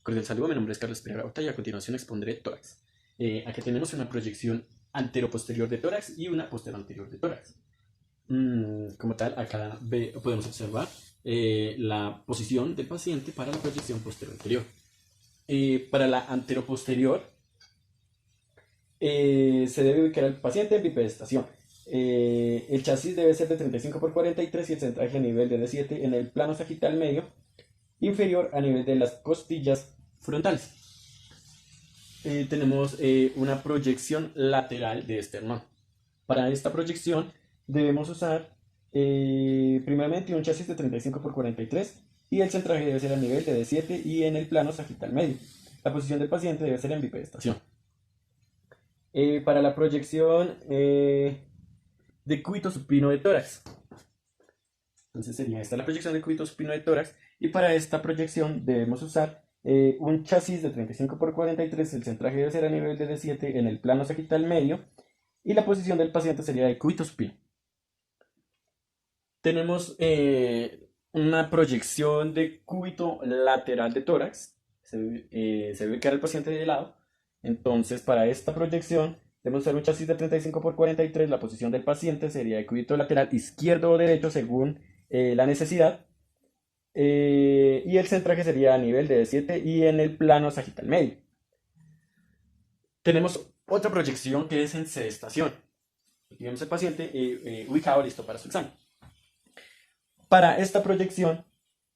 Cordial saludo, mi nombre es Carlos Pereira Bauta y a continuación expondré tórax. Aquí tenemos una proyección antero-posterior de tórax y una posterior-anterior de tórax. Como tal, acá podemos observar la posición del paciente para la proyección posterior-anterior. Para la antero-posterior, se debe ubicar al paciente en bipedestación. El chasis debe ser de 35 por 43 y el centraje a nivel de D7 en el plano sagital medio inferior a nivel de las costillas frontales. Tenemos una proyección lateral de esternón. Para esta proyección debemos usar primeramente un chasis de 35 por 43 y el centraje debe ser a nivel de D7 y en el plano sagital medio. La posición del paciente debe ser en bipedestación. Para la proyección de cúbito supino de tórax. Entonces sería esta la proyección de cúbito supino de tórax y para esta proyección debemos usar un chasis de 35 por 43, el centraje debe ser a nivel de D7 en el plano sagital medio y la posición del paciente sería de cúbito supino. Tenemos una proyección de cúbito lateral de tórax, se debe ubicar el paciente de lado. Entonces para esta proyección debemos usar un chasis de 35 por 43, la posición del paciente sería de cúbito lateral izquierdo o derecho según la necesidad. Y el centraje sería a nivel de D7 y en el plano sagital medio. Tenemos otra proyección que es en sedestación. Aquí vemos el paciente ubicado listo para su examen. Para esta proyección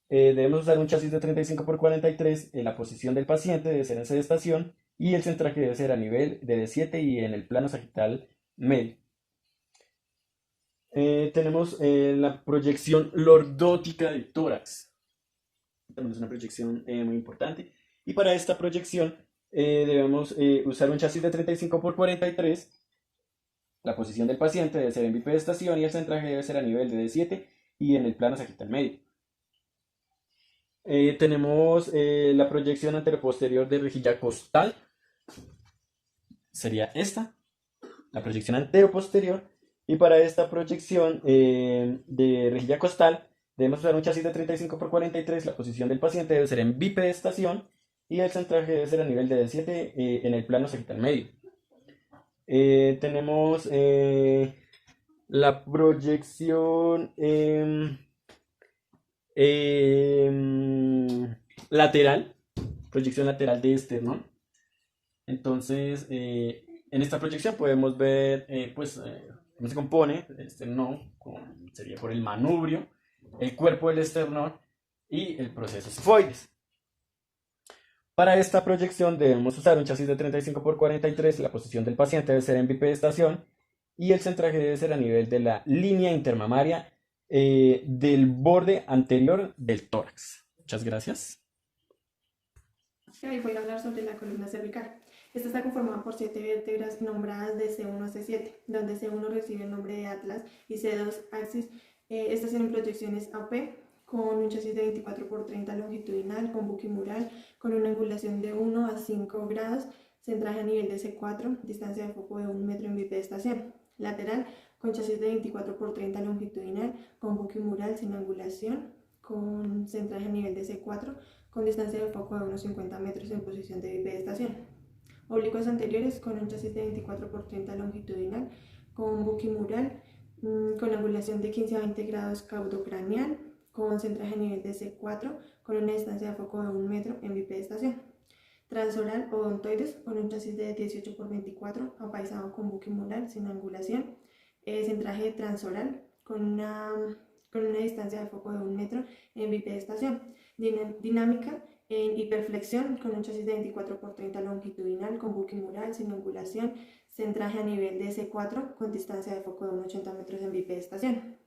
debemos usar un chasis de 35 por 43, la posición del paciente debe ser en sedestación y el centraje debe ser a nivel de D7 y en el plano sagital medio. Tenemos la proyección lordótica del tórax. Tenemos una proyección muy importante. Y para esta proyección debemos usar un chasis de 35 por 43. La posición del paciente debe ser en bipedestación y el centraje debe ser a nivel de D7 y en el plano sagital medio. Tenemos la proyección anteroposterior de rejilla costal. Sería esta, la proyección anteroposterior. Y para esta proyección de rejilla costal debemos usar un chasis de 35 por 43, la posición del paciente debe ser en bipedestación y el centraje debe ser a nivel de D7 en el plano sagital medio. Tenemos la proyección lateral, proyección lateral de esternón. Entonces, en esta proyección podemos ver cómo se compone el esternón, sería por el manubrio, el cuerpo del esternón y el proceso sifoides. Para esta proyección debemos usar un chasis de 35 por 43, la posición del paciente debe ser en bipedestación y el centraje debe ser a nivel de la línea intermamaria del borde anterior del tórax. Muchas gracias. Hoy voy a hablar sobre la columna cervical. Esta está conformada por 7 vértebras nombradas de C1 a C7, donde C1 recibe el nombre de Atlas y C2 Axis. Estas tienen proyecciones AP con un chasis de 24 por 30 longitudinal, con buquimural, con una angulación de 1 a 5 grados, centraje a nivel de C4, distancia de foco de 1 metro en bipedestación. Lateral, con chasis de 24 por 30 longitudinal, con buquimural sin angulación, con centraje a nivel de C4, con distancia de foco de unos 50 metros en posición de bipedestación. Oblicuos anteriores con un chasis de 24 por 30 longitudinal, con buquimural, con angulación de 15 a 20 grados caudocraneal, con centraje a nivel de C4, con una distancia de foco de 1 metro en bipedestación. Transoral odontoides con un chasis de 18 por 24, apaisado con buquimural sin angulación, centraje transoral con una distancia de foco de 1 metro en bipedestación. Dinámica en hiperflexión con un chasis de 24 por 30 longitudinal, con buquimural sin angulación, centraje a nivel de C4 con distancia de foco de 1,80 metros en bipedestación.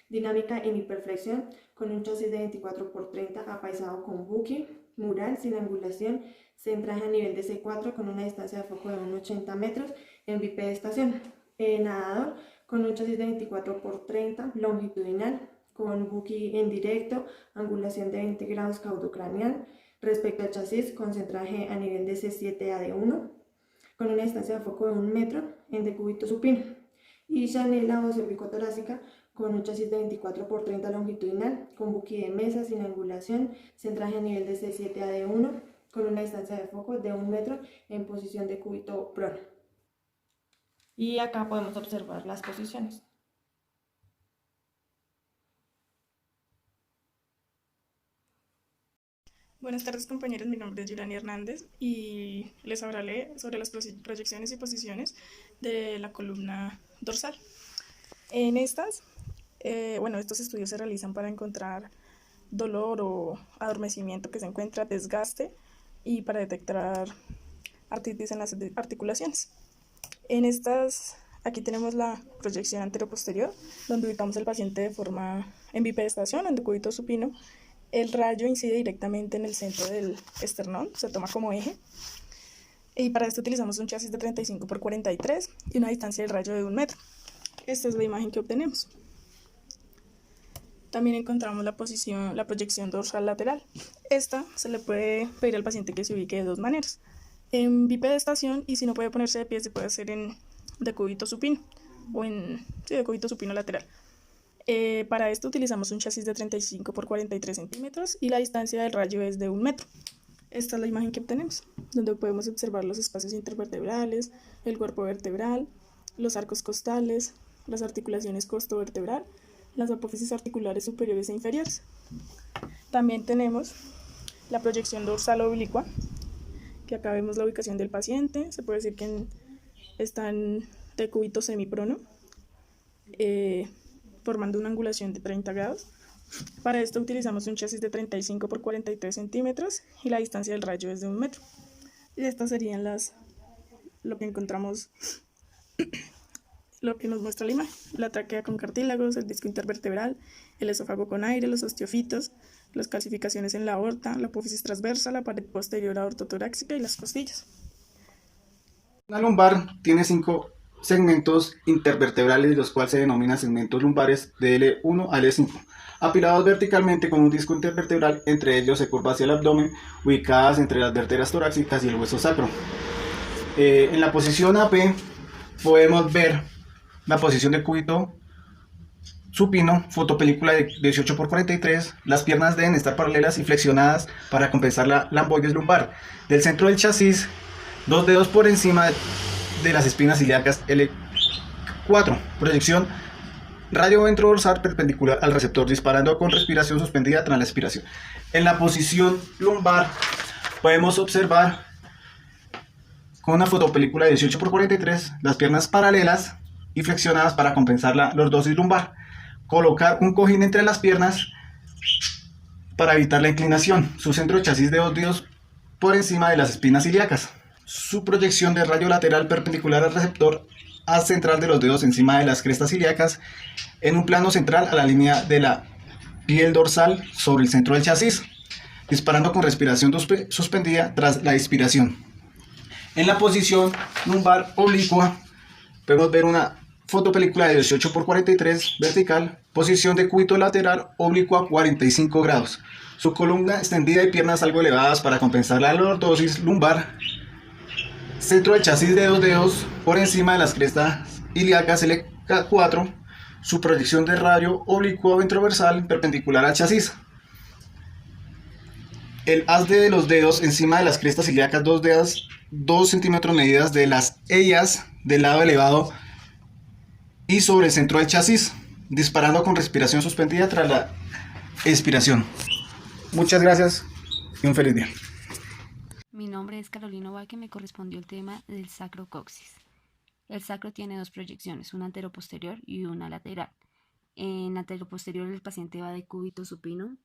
Dinámica en hiperflexión con un chasis de 24 por 30 apaisado con buquimural sin angulación, centraje a nivel de C4 con una distancia de foco de 1,80 metros en bipedestación. Nadador con un chasis de 24 por 30 longitudinal, con buqui en directo, angulación de 20 grados caudocraneal. Respecto al chasis, con centraje a nivel de C7AD1, con una distancia de foco de 1 metro en decúbito supino. Y chanela o cervicotorácica con un chasis de 24 por 30 longitudinal, con buqui de mesa sin angulación, centraje a nivel de C7AD1, con una distancia de foco de 1 metro en posición de cúbito prono. Y acá podemos observar las posiciones. Buenas tardes compañeros, mi nombre es Yurani Hernández y les hablaré sobre las proyecciones y posiciones de la columna dorsal. En estas, estos estudios se realizan para encontrar dolor o adormecimiento que se encuentra, desgaste y para detectar artritis en las articulaciones. En estas, aquí tenemos la proyección anteroposterior, donde ubicamos al paciente de forma en bipedestación, en decúbito supino. El rayo incide directamente en el centro del esternón, se toma como eje. Y para esto utilizamos un chasis de 35 por 43 y una distancia del rayo de 1 metro. Esta es la imagen que obtenemos. También encontramos la proyección dorsal lateral. Esta se le puede pedir al paciente que se ubique de dos maneras. En bipedestación, y si no puede ponerse de pie, se puede hacer en decúbito supino o en decúbito supino lateral. Para esto utilizamos un chasis de 35 por 43 centímetros y la distancia del rayo es de 1 metro. Esta es la imagen que obtenemos, donde podemos observar los espacios intervertebrales, el cuerpo vertebral, los arcos costales, las articulaciones costovertebral, las apófisis articulares superiores e inferiores. También tenemos la proyección dorsal oblicua, que acá vemos la ubicación del paciente. Se puede decir que está en decúbito semiprono, formando una angulación de 30 grados. Para esto utilizamos un chasis de 35 por 43 centímetros y la distancia del rayo es de 1 metro. Y estas serían lo que encontramos, lo que nos muestra la imagen: la tráquea con cartílagos, el disco intervertebral, el esófago con aire, los osteofitos, las calcificaciones en la aorta, la apófisis transversa, la pared posterior aortotorácica y las costillas. La lumbar tiene 5 segmentos intervertebrales, los cuales se denominan segmentos lumbares de L1 a L5, apilados verticalmente con un disco intervertebral. Entre ellos se curva hacia el abdomen, ubicadas entre las vértebras torácicas y el hueso sacro. En la posición AP podemos ver la posición del cúbito supino, fotopelícula de 18 por 43. Las piernas deben estar paralelas y flexionadas para compensar la lamboides lumbar. Del centro del chasis, 2 dedos por encima de las espinas ilíacas. L4, proyección radio ventrodorsal perpendicular al receptor, disparando con respiración suspendida tras la expiración. En la posición lumbar podemos observar con una fotopelícula de 18 por 43 las piernas paralelas y flexionadas para compensar la lordosis lumbar. Colocar un cojín entre las piernas para evitar la inclinación. Su centro de chasis de 2 dedos por encima de las espinas ilíacas. Su proyección de rayo lateral perpendicular al receptor central de los dedos encima de las crestas ilíacas, en un plano central a la línea de la piel dorsal sobre el centro del chasis, disparando con respiración suspendida tras la expiración. En la posición lumbar oblicua podemos ver una fotopelícula de 18 por 43 vertical, posición de cúbito lateral oblicua 45 grados. Su columna extendida y piernas algo elevadas para compensar la lordosis lumbar. Centro del chasis de 2 dedos por encima de las crestas ilíacas L4. Su proyección de radio oblicuo ventroversal perpendicular al chasis. El haz de los dedos encima de las crestas ilíacas, 2 dedos, 2 centímetros medidas de las ellas del lado elevado y sobre el centro del chasis, disparando con respiración suspendida tras la expiración. Muchas gracias y un feliz día. Mi nombre es Carolina Vaque, me correspondió el tema del sacrocoxis. El sacro tiene 2 proyecciones, una anteroposterior y una lateral. En la anteroposterior el paciente va de cúbito supino.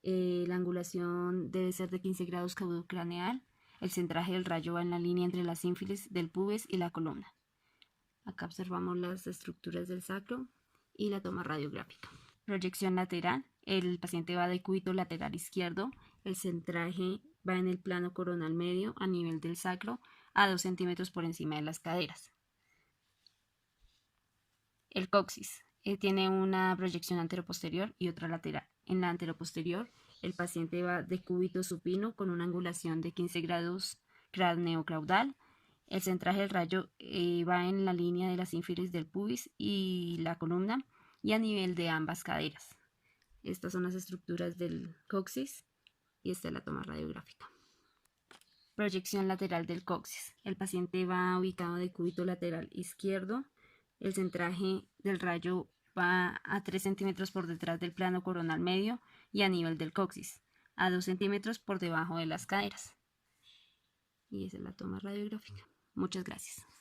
La angulación debe ser de 15 grados caudocraneal. El centraje del rayo va en la línea entre las ínfilis del pubis y la columna. Acá observamos las estructuras del sacro y la toma radiográfica. Proyección lateral. El paciente va de cúbito lateral izquierdo. El centraje va en el plano coronal medio a nivel del sacro a 2 centímetros por encima de las caderas. El coxis tiene una proyección anteroposterior y otra lateral. En la anteroposterior el paciente va de cúbito supino con una angulación de 15 grados craneocaudal. El centraje del rayo va en la línea de las ínfilis del pubis y la columna y a nivel de ambas caderas. Estas son las estructuras del coxis y esta es la toma radiográfica. Proyección lateral del coxis. El paciente va ubicado de cúbito lateral izquierdo. El centraje del rayo va a 3 centímetros por detrás del plano coronal medio y a nivel del coxis, a 2 centímetros por debajo de las caderas. Y esa es la toma radiográfica. Muchas gracias.